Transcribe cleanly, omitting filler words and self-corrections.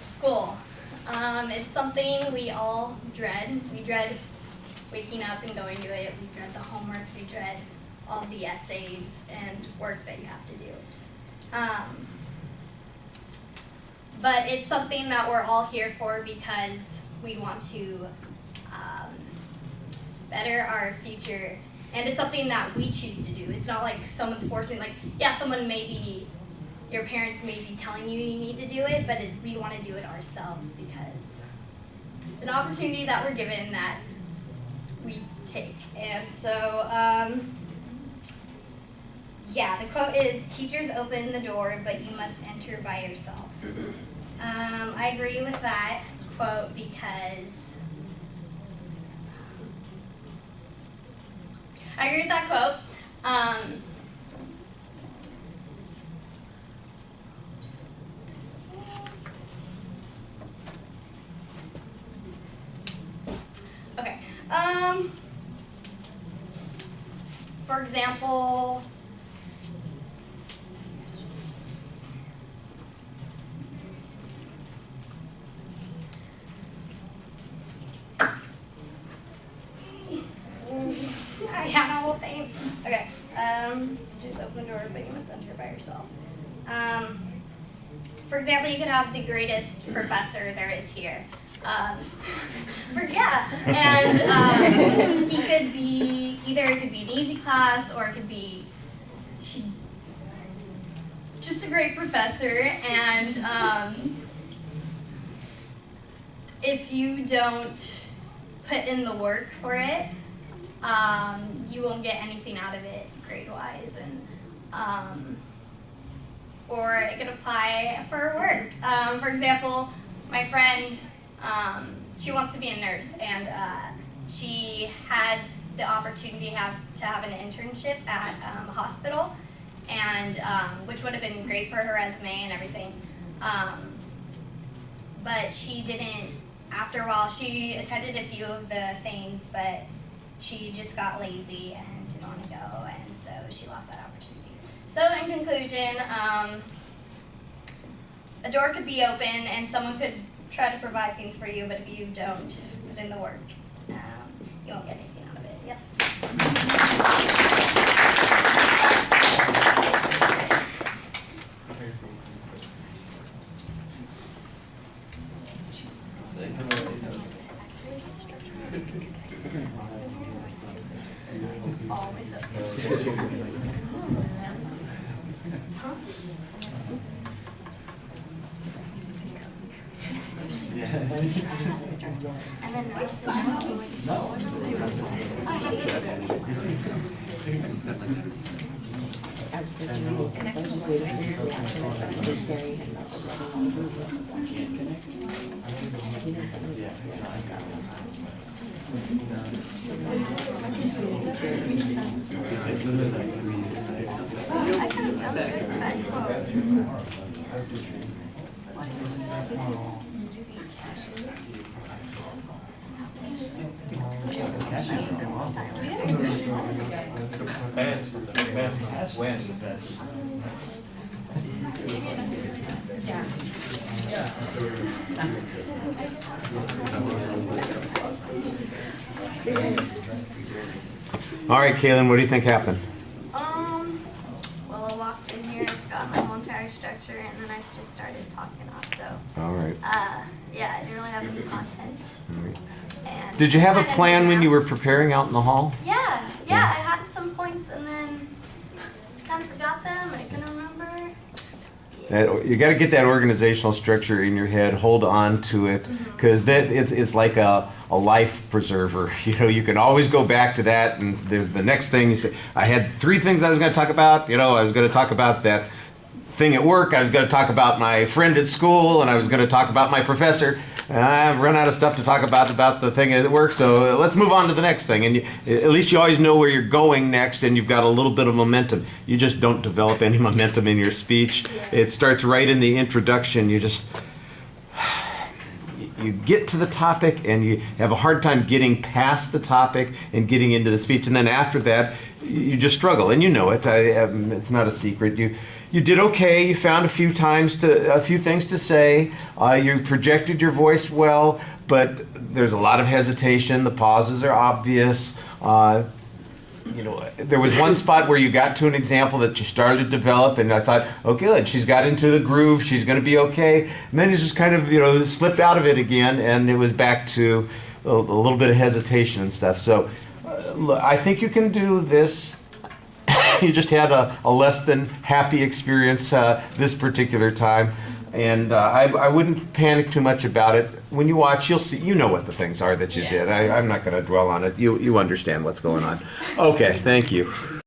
School. It's something we all dread. We dread waking up and going to it. We dread the homework. We dread all the essays and work that you have to do. But it's something that we're all here for because we want to better our future. And it's something that we choose to do. It's not like someone's forcing, like, yeah, someone may be, your parents may be telling you you need to do it, but we want to do it ourselves because it's an opportunity that we're given that we take. And so, yeah, the quote is, teachers open the door, but you must enter by yourself. I agree with that quote because I agree with that quote. Okay. For example, I have a whole thing. Okay. Just open the door, but you must enter by yourself. For example, you could have the greatest professor there is here. And he could be, either it could be an easy class or it could be just a great professor. And if you don't put in the work for it, you won't get anything out of it grade-wise, and or it could apply for work. For example, my friend, she wants to be a nurse, and she had the opportunity to have an internship at a hospital, and which would have been great for her resume and everything. But she didn't. After a while, she attended a few of the things, but she just got lazy and didn't want to go, and so she lost that opportunity. So in conclusion, a door could be open and someone could try to provide things for you, but if you don't put in the work, you won't get anything out of it. Yep. And then All right, Kaelyn, what do you think happened? Well, I walked in here, got my whole entire structure, and then I just started talking off. So, all right. Yeah, I didn't really have any content. All right. And Did you have a plan when you were preparing out in the hall? Yeah, I had some points, and then kind of forgot them. I couldn't remember. You got to get that organizational structure in your head. Hold on to it, because that it's like a life preserver. You know, you can always go back to that. And there's the next thing. You say, I had 3 things I was going to talk about. You know, I was going to talk about that thing at work. I was going to talk about my friend at school, and I was going to talk about my professor. I've run out of stuff to talk about the thing at work, so let's move on to the next thing. And at least you always know where you're going next, and you've got a little bit of momentum. You just don't develop any momentum in your speech. It starts right in the introduction. You get to the topic, and you have a hard time getting past the topic and getting into the speech. And then after that, you just struggle, and you know it. It's not a secret. you did okay. You found a few things to say. You projected your voice well, but there's a lot of hesitation. The pauses are obvious. There was one spot where you got to an example that you started to develop, and I thought, oh, good, she's got into the groove. She's going to be okay. And then you just kind of, slipped out of it again, and it was back to a little bit of hesitation and stuff. So I think you can do this. You just had a less than happy experience this particular time, and I wouldn't panic too much about it. When you watch, you'll see. You know what the things are that you did. I'm not going to dwell on it. You understand what's going on. Okay, thank you.